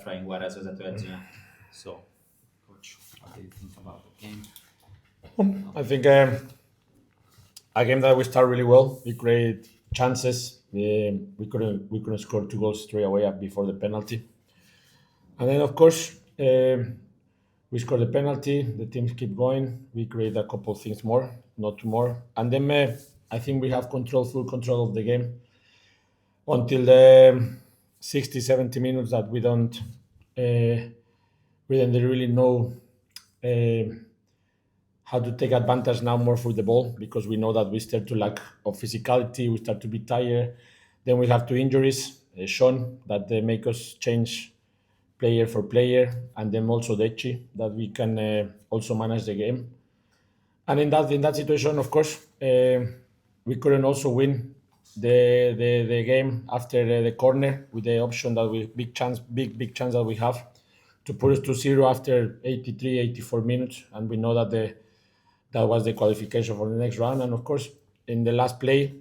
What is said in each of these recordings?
Efráin Juárez vezetőedzőnek. So, coach, what do you think about the game? I think a game that we start really well. We create chances. We couldn't score 2 goals straight away before the penalty, and then of course we score the penalty. The teams keep going. We create a couple of things more, not two more, and then I think we have full control of the game until the 60, 70 minutes that we don't really know how to take advantage now more for the ball, because we know that we start to lack of physicality, we start to be tired. Then we have 2 injuries, Sean, that they make us change player for player, and then also Dechi, that we can also manage the game. And in that situation, of course, we couldn't also win the game after the corner with the option that big chance that we have to put us to 0 after 83, 84 minutes, and we know that that was the qualification for the next round. And of course, in the last play,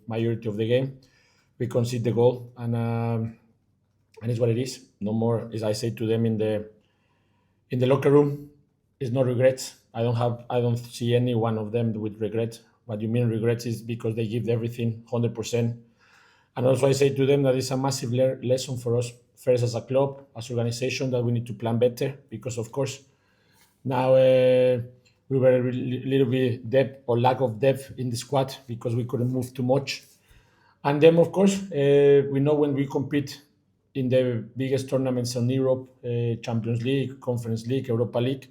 majority of the game, we concede the goal, and it's what it is. No more, as I say to them in the locker room, it's no regrets. I don't see any one of them with regret. What you mean regrets is because they give everything 100%. And also I say to them that it's a massive lesson for us, first as a club, as organization, that we need to plan better, because of course now we were a little bit depth or lack of depth in the squad because we couldn't move too much. And then of course we know when we compete in the biggest tournaments in Europe, Champions League, Conference League, Europa League,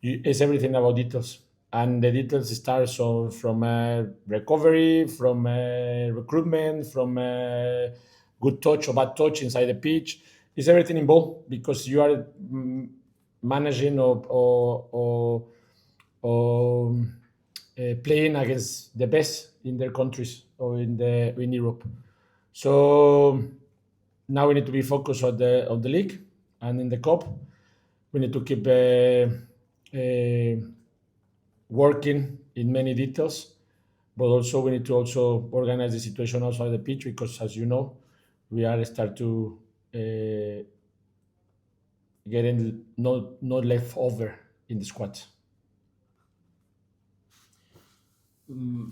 it's everything about details. And the details start from recovery, from recruitment, from good touch or bad touch inside the pitch. It's everything involved, because you are managing or playing against the best in their countries or in Europe. So now we need to be focused on the league and in the cup. We need to keep working in many details, but also we need to also organize the situation outside the pitch, because as you know, we are start to getting not left over in the squad.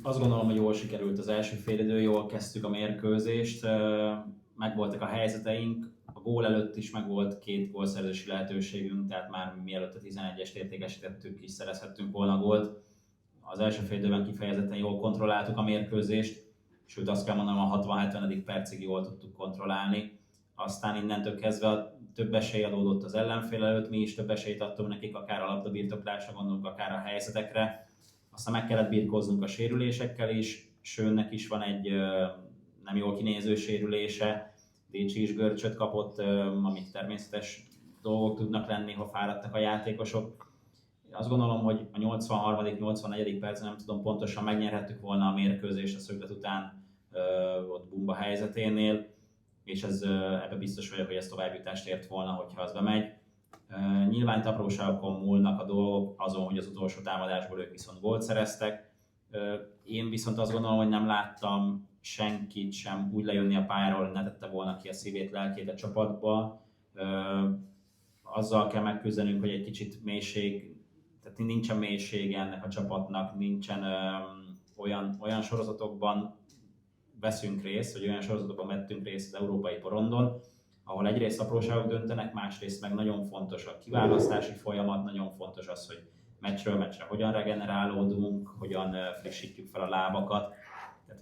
Azt gondolom, hogy jól sikerült az első félidő, jól kezdtük a mérkőzést, megvoltak a helyzeteink, a gól előtt is megvolt 2 gólszerzési lehetőségünk, tehát már mielőtt a 11-est értékesítettük is szerezhettünk volna gólt. Az első félidőben kifejezetten jól kontrolláltuk a mérkőzést, sőt azt kell mondanom, a 60-70. percig jól tudtuk kontrollálni. Aztán innentől kezdve több esély adódott az ellenfél előtt, mi is több esélyt adtunk nekik, akár a labdabirtoklásra gondolunk, akár a helyzetekre. Aztán meg kellett birkóznunk a sérülésekkel is, Sőnnek is van egy nem jól kinéző sérülése, Décsi is görcsöt kapott, amik természetes dolgok tudnak lenni, ha fáradtak a játékosok. Azt gondolom, hogy a 83.-84. percen nem tudom pontosan, megnyerhettük volna a mérkőzést a szöglet után ott Bumba helyzeténél, és ebbe biztos vagyok, hogy ez továbbjutást ért volna, hogyha az bemegy. Nyilván itt apróságokon múlnak a dolgok, azon, hogy az utolsó támadásból ők viszont gólt szereztek. Én viszont azt gondolom, hogy nem láttam senkit sem úgy lejönni a pályáról, hogy ne tette volna ki a szívét, lelkét a csapatba. Azzal kell megküzdenünk, hogy egy kicsit mélység, tehát nincsen mélysége ennek a csapatnak, nincsen olyan sorozatokban veszünk részt, vagy olyan sorozatokban vettünk részt az európai porondon, ahol egyrészt apróságok döntenek, másrészt meg nagyon fontos a kiválasztási folyamat, nagyon fontos az, hogy meccsről meccsre hogyan regenerálódunk, hogyan frissítjük fel a lábakat. Tehát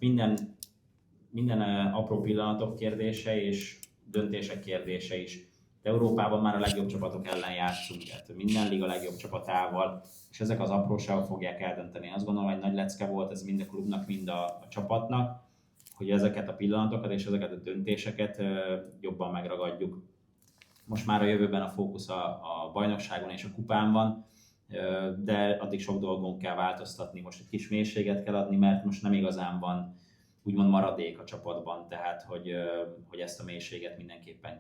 minden apró pillanatok kérdése és döntések kérdése is. De Európában már a legjobb csapatok ellen játszunk, tehát minden liga legjobb csapatával, és ezek az apróságok fogják eldönteni. Azt gondolom, hogy nagy lecke volt ez mind a klubnak, mind a csapatnak, hogy ezeket a pillanatokat és ezeket a döntéseket jobban megragadjuk. Most már a jövőben a fókusz a bajnokságon és a kupán van, de addig sok dolgon kell változtatni. Most egy kis mélységet kell adni, mert most nem igazán van úgymond maradék a csapatban, tehát hogy ezt a mélységet mindenképpen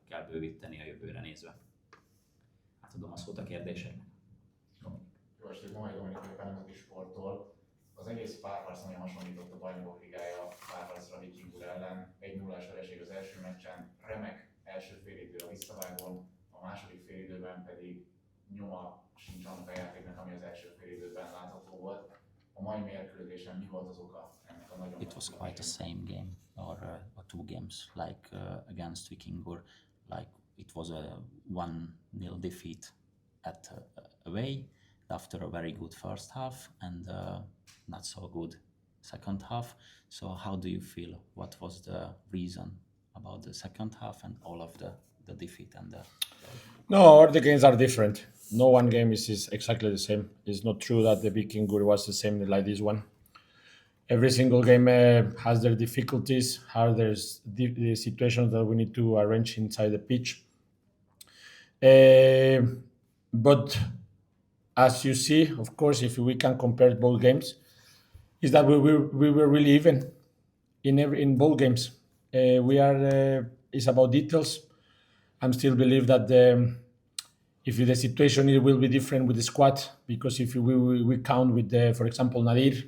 kell bővíteni a jövőre nézve. Átadom a szót a kérdéseknek. Jó estét, Mamai Dominik a Nemzeti Sporttól. Az egész párharc nagyon hasonlított a Bajnokok Ligája párharcra Viking ellen. 1-0-as vereség az első meccsen, remek első félidőre visszavágón, a második félidőben pedig nyoma sincs annak a játéknak, ami az első félidőben látható volt. A mai mérkőzésen mi volt az oka ennek a nagyon It was quite the same game or two games like against Vikingur, like it was a 1-0 defeat at away after a very good first half and not so good second half. So how do you feel? What was the reason about the second half and all of the defeat and the... No, all the games are different. No one game is exactly the same. It's not true that the Vikingur was the same like this one. Every single game has their difficulties, has the situations that we need to arrange inside the pitch. But as you see, of course, if we can compare both games, is that we were really even in both games. It's about details. I still believe that if the situation it will be different with the squad, because if we count with for example, Nadir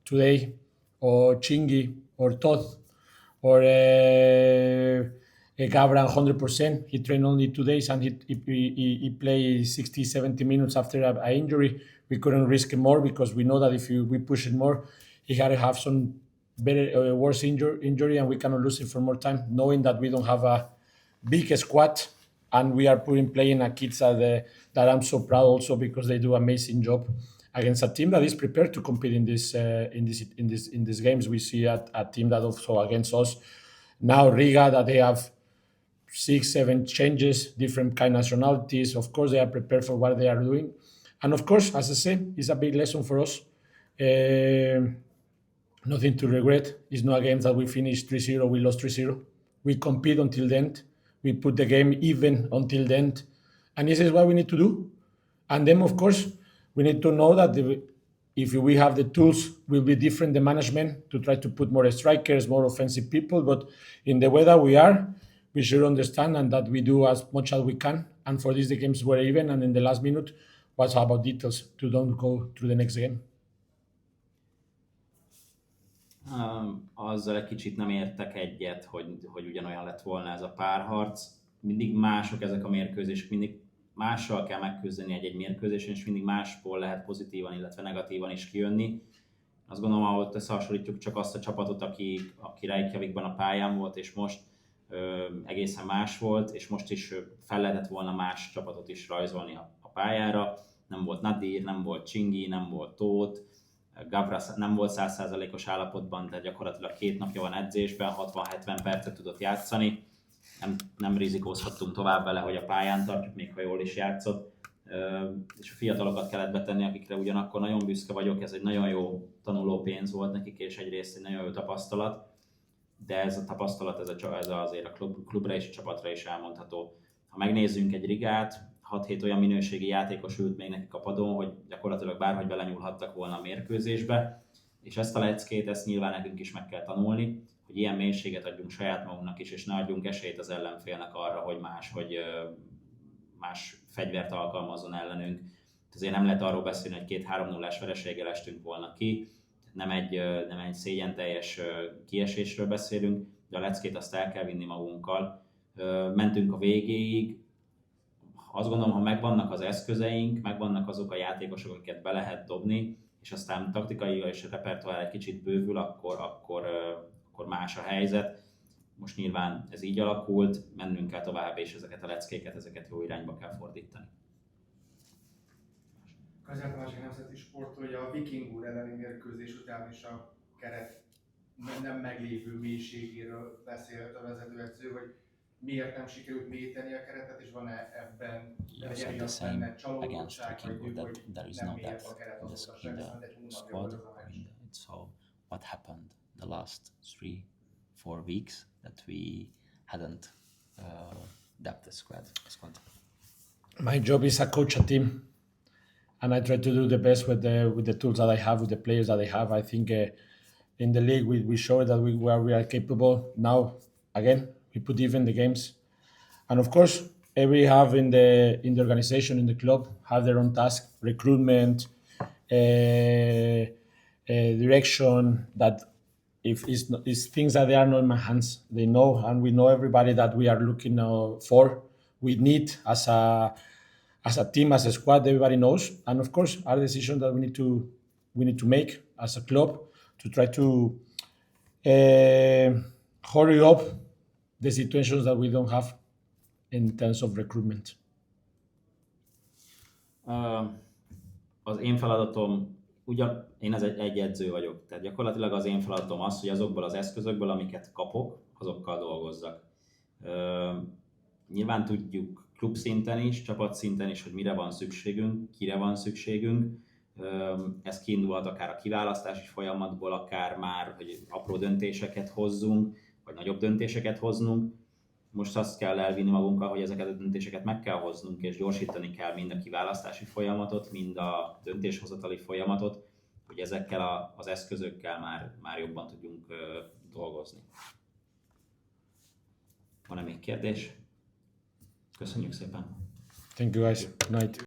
today, or Chingy, or Todd, or Gabran 100%. He trained only 2 days and he played 60, 70 minutes after an injury. We couldn't risk it more because we know that if we push it more, he had to have some better worse injury and we cannot lose it for more time, knowing that we don't have a big squad and we are playing a kids that I'm so proud also because they do amazing job against a team that is prepared to compete in these games. We see a team that also against us now Riga, that they have 6-7 changes, different kind of nationalities. Of course, they are prepared for what they are doing. And of course, as I say, it's a big lesson for us. Nothing to regret. It's not a game that we finished 3-0, we lost 3-0. We compete until the end. We put the game even until the end. And this is what we need to do. And then, of course, we need to know that if we have the tools, will be different, the management, to try to put more strikers, more offensive people. But in the way that we are, we should understand and that we do as much as we can. And for this, the games were even. And in the last minute, was about details to don't go through the next game. Azzal egy kicsit nem értek egyet, hogy ugyanolyan lett volna ez a párharc. Mindig mások ezek a mérkőzések, mindig mással kell megküzdeni egy mérkőzésen, és mindig másból lehet pozitívan, illetve negatívan is kijönni. Azt gondolom, ahol összehasonlítjuk csak azt a csapatot, aki Reykjavikban a pályán volt, és most egészen más volt, és most is fel lehetett volna más csapatot is rajzolni a pályára. Nem volt Nadir, nem volt Csingi, nem volt Tóth, Gabra nem volt 100%-os állapotban, tehát gyakorlatilag 2 napja van edzésben, 60-70 percet tudott játszani. Nem rizikózhattunk tovább vele, hogy a pályán tartjuk, még ha jól is játszott. És a fiatalokat kellett betenni, akikre ugyanakkor nagyon büszke vagyok, ez egy nagyon jó tanuló pénz volt nekik, és egyrészt egy nagyon jó tapasztalat, de ez a tapasztalat ez azért a klubra és a csapatra is elmondható. Ha megnézzünk egy Rigát, 6-7 olyan minőségi játékos ült még nekik a padon, hogy gyakorlatilag bárhogy belenyúlhattak volna a mérkőzésbe, és ezt a leckét, ezt nyilván nekünk is meg kell tanulni, hogy ilyen mélységet adjunk saját magunknak is, és ne adjunk esélyt az ellenfélnek arra, hogy más fegyvert alkalmazzon ellenünk. Azért nem lehet arról beszélni, hogy 2-3-0-ás vereséggel estünk volna ki, nem egy szégyenteljes kiesésről beszélünk, de a leckét azt el kell vinni magunkkal. Mentünk a végéig. Azt gondolom, ha megvannak az eszközeink, megvannak azok a játékosok, akiket be lehet dobni, és aztán taktikai és a repertoár egy kicsit bővül, akkor más a helyzet. Most nyilván ez így alakult, mennünk kell tovább, és ezeket a leckéket, ezeket jó irányba kell fordítani. Közép-másik nemzeti sportolja a Vikingur elleni mérkőzés után is a keret nem meglévő mélységéről beszélt a vezetőedző, hogy miért nem sikerült mélyíteni a keretet, és van-e ebben emiatt benne csalódottság, vagy düh, hogy nem mélyebb a keret azóta sem, viszont egy hónapja volt az a meccs. So what happened the last 3-4 weeks that we hadn't depth the squad? My job is I coach a team, and I try to do the best with the tools that I have, with the players that I have. I think in the league we show that we are capable. Now again we put even the games, and of course every have in the organization, in the club, have their own task, recruitment, direction. That if it's things that they are not in my hands. They know, and we know everybody that we are looking for. We need as a team, as a squad. Everybody knows, and of course, our decision that we need to make as a club to try to hurry up the situations that we don't have in terms of recruitment. Az én feladatom, én egy edző vagyok, tehát gyakorlatilag az én feladatom az, hogy azokból az eszközökből, amiket kapok, azokkal dolgozzak. Nyilván tudjuk klubszinten is, csapatszinten is, hogy mire van szükségünk, kire van szükségünk. Ez kiindulhat akár a kiválasztási folyamatból, akár már, hogy apró döntéseket hozzunk, vagy nagyobb döntéseket hoznunk. Most azt kell elvinni magunkkal, hogy ezeket a döntéseket meg kell hoznunk, és gyorsítani kell mind a kiválasztási folyamatot, mind a döntéshozatali folyamatot, hogy ezekkel az eszközökkel már jobban tudjunk dolgozni. Van-e még kérdés? Köszönjük szépen! Thank you guys. Good night.